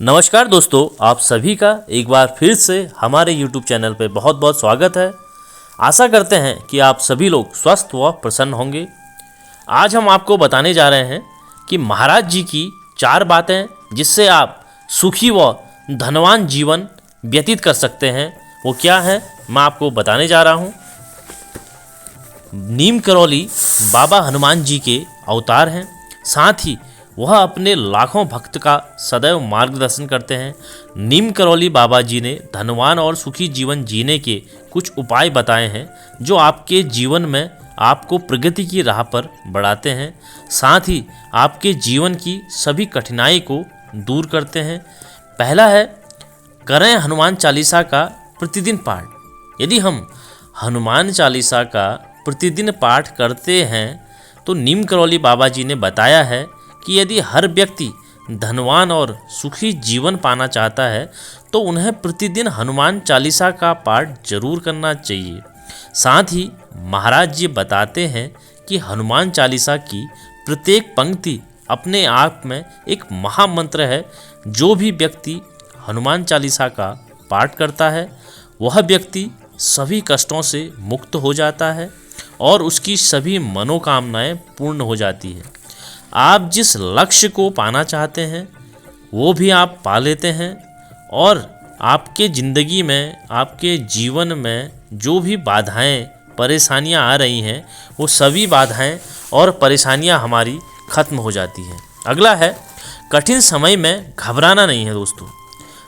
नमस्कार दोस्तों, आप सभी का एक बार फिर से हमारे YouTube चैनल पे बहुत बहुत स्वागत है। आशा करते हैं कि आप सभी लोग स्वस्थ व प्रसन्न होंगे। आज हम आपको बताने जा रहे हैं कि महाराज जी की 4 बातें जिससे आप सुखी व धनवान जीवन व्यतीत कर सकते हैं, वो क्या है मैं आपको बताने जा रहा हूँ। नीम करौली बाबा हनुमान जी के अवतार हैं, साथ ही वह अपने लाखों भक्त का सदैव मार्गदर्शन करते हैं। नीम करौली बाबा जी ने धनवान और सुखी जीवन जीने के कुछ उपाय बताए हैं जो आपके जीवन में आपको प्रगति की राह पर बढ़ाते हैं, साथ ही आपके जीवन की सभी कठिनाई को दूर करते हैं। पहला है, करें हनुमान चालीसा का प्रतिदिन पाठ। यदि हम हनुमान चालीसा का प्रतिदिन पाठ करते हैं तो नीम करौली बाबा जी ने बताया है कि यदि हर व्यक्ति धनवान और सुखी जीवन पाना चाहता है तो उन्हें प्रतिदिन हनुमान चालीसा का पाठ जरूर करना चाहिए। साथ ही महाराज जी बताते हैं कि हनुमान चालीसा की प्रत्येक पंक्ति अपने आप में एक महामंत्र है। जो भी व्यक्ति हनुमान चालीसा का पाठ करता है वह व्यक्ति सभी कष्टों से मुक्त हो जाता है और उसकी सभी मनोकामनाएं पूर्ण हो जाती है। आप जिस लक्ष्य को पाना चाहते हैं वो भी आप पा लेते हैं और आपके ज़िंदगी में, आपके जीवन में जो भी बाधाएं परेशानियां आ रही हैं वो सभी बाधाएं और परेशानियां हमारी ख़त्म हो जाती हैं। अगला है, कठिन समय में घबराना नहीं है। दोस्तों,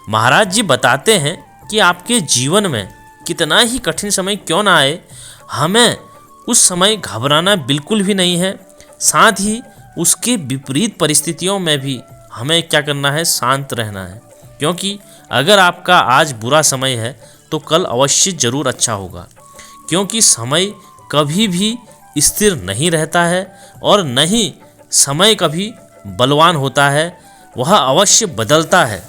महाराज जी बताते हैं कि आपके जीवन में कितना ही कठिन समय क्यों ना आए, हमें उस समय घबराना बिल्कुल भी नहीं है। साथ ही उसके विपरीत परिस्थितियों में भी हमें क्या करना है, शांत रहना है, क्योंकि अगर आपका आज बुरा समय है तो कल अवश्य ज़रूर अच्छा होगा। क्योंकि समय कभी भी स्थिर नहीं रहता है और न ही समय कभी बलवान होता है, वह अवश्य बदलता है।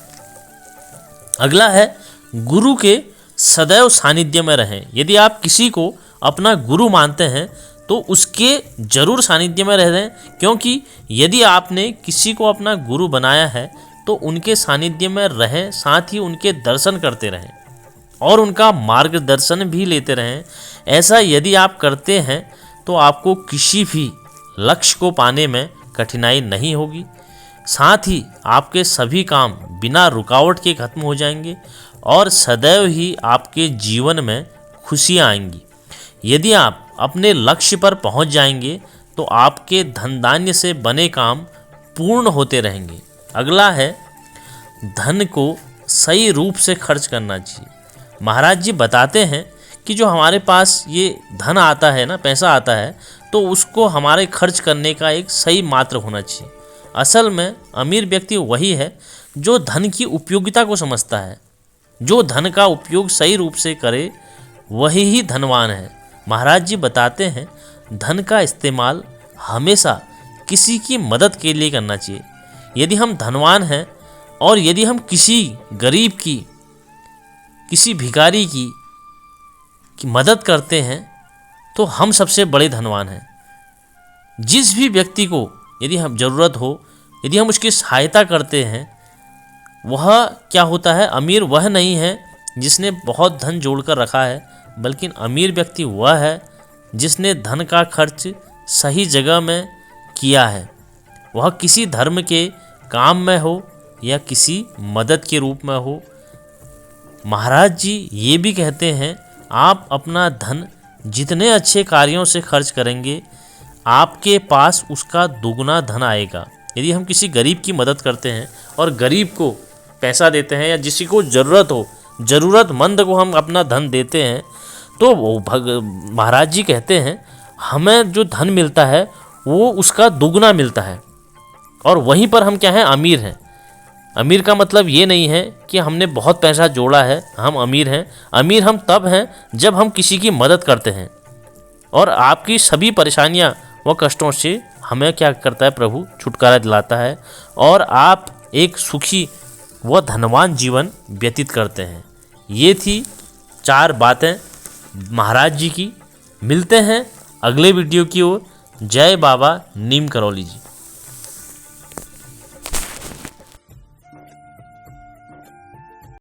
अगला है, गुरु के सदैव सानिध्य में रहें। यदि आप किसी को अपना गुरु मानते हैं तो उसके जरूर सानिध्य में रहें, क्योंकि यदि आपने किसी को अपना गुरु बनाया है तो उनके सानिध्य में रहें, साथ ही उनके दर्शन करते रहें और उनका मार्गदर्शन भी लेते रहें। ऐसा यदि आप करते हैं तो आपको किसी भी लक्ष्य को पाने में कठिनाई नहीं होगी। साथ ही आपके सभी काम बिना रुकावट के खत्म हो जाएंगे और सदैव ही आपके जीवन में खुशियाँ आएंगी। यदि आप अपने लक्ष्य पर पहुंच जाएंगे तो आपके धन धान्य से बने काम पूर्ण होते रहेंगे। अगला है, धन को सही रूप से खर्च करना चाहिए। महाराज जी बताते हैं कि जो हमारे पास ये धन आता है ना, पैसा आता है, तो उसको हमारे खर्च करने का एक सही मात्रा होना चाहिए। असल में अमीर व्यक्ति वही है जो धन की उपयोगिता को समझता है। जो धन का उपयोग सही रूप से करे वही ही धनवान है। महाराज जी बताते हैं, धन का इस्तेमाल हमेशा किसी की मदद के लिए करना चाहिए। यदि हम धनवान हैं और यदि हम किसी गरीब की, किसी भिखारी की मदद करते हैं तो हम सबसे बड़े धनवान हैं। जिस भी व्यक्ति को यदि हम ज़रूरत हो, यदि हम उसकी सहायता करते हैं, वह क्या होता है, अमीर वह नहीं है जिसने बहुत धन जोड़ कर रखा है, बल्कि अमीर व्यक्ति वह है जिसने धन का खर्च सही जगह में किया है। वह किसी धर्म के काम में हो या किसी मदद के रूप में हो। महाराज जी ये भी कहते हैं, आप अपना धन जितने अच्छे कार्यों से खर्च करेंगे आपके पास उसका दुगना धन आएगा। यदि हम किसी गरीब की मदद करते हैं और गरीब को पैसा देते हैं या जिसी को ज़रूरत हो, ज़रूरतमंद को हम अपना धन देते हैं, तो महाराज जी कहते हैं हमें जो धन मिलता है वो उसका दुगना मिलता है। और वहीं पर हम क्या हैं, अमीर हैं। अमीर का मतलब ये नहीं है कि हमने बहुत पैसा जोड़ा है हम अमीर हैं। अमीर हम तब हैं जब हम किसी की मदद करते हैं और आपकी सभी परेशानियां व कष्टों से हमें क्या करता है, प्रभु छुटकारा दिलाता है और आप एक सुखी व धनवान जीवन व्यतीत करते हैं। ये थी 4 बातें महाराज जी की। मिलते हैं अगले वीडियो की ओर। जय बाबा नीम करौली जी।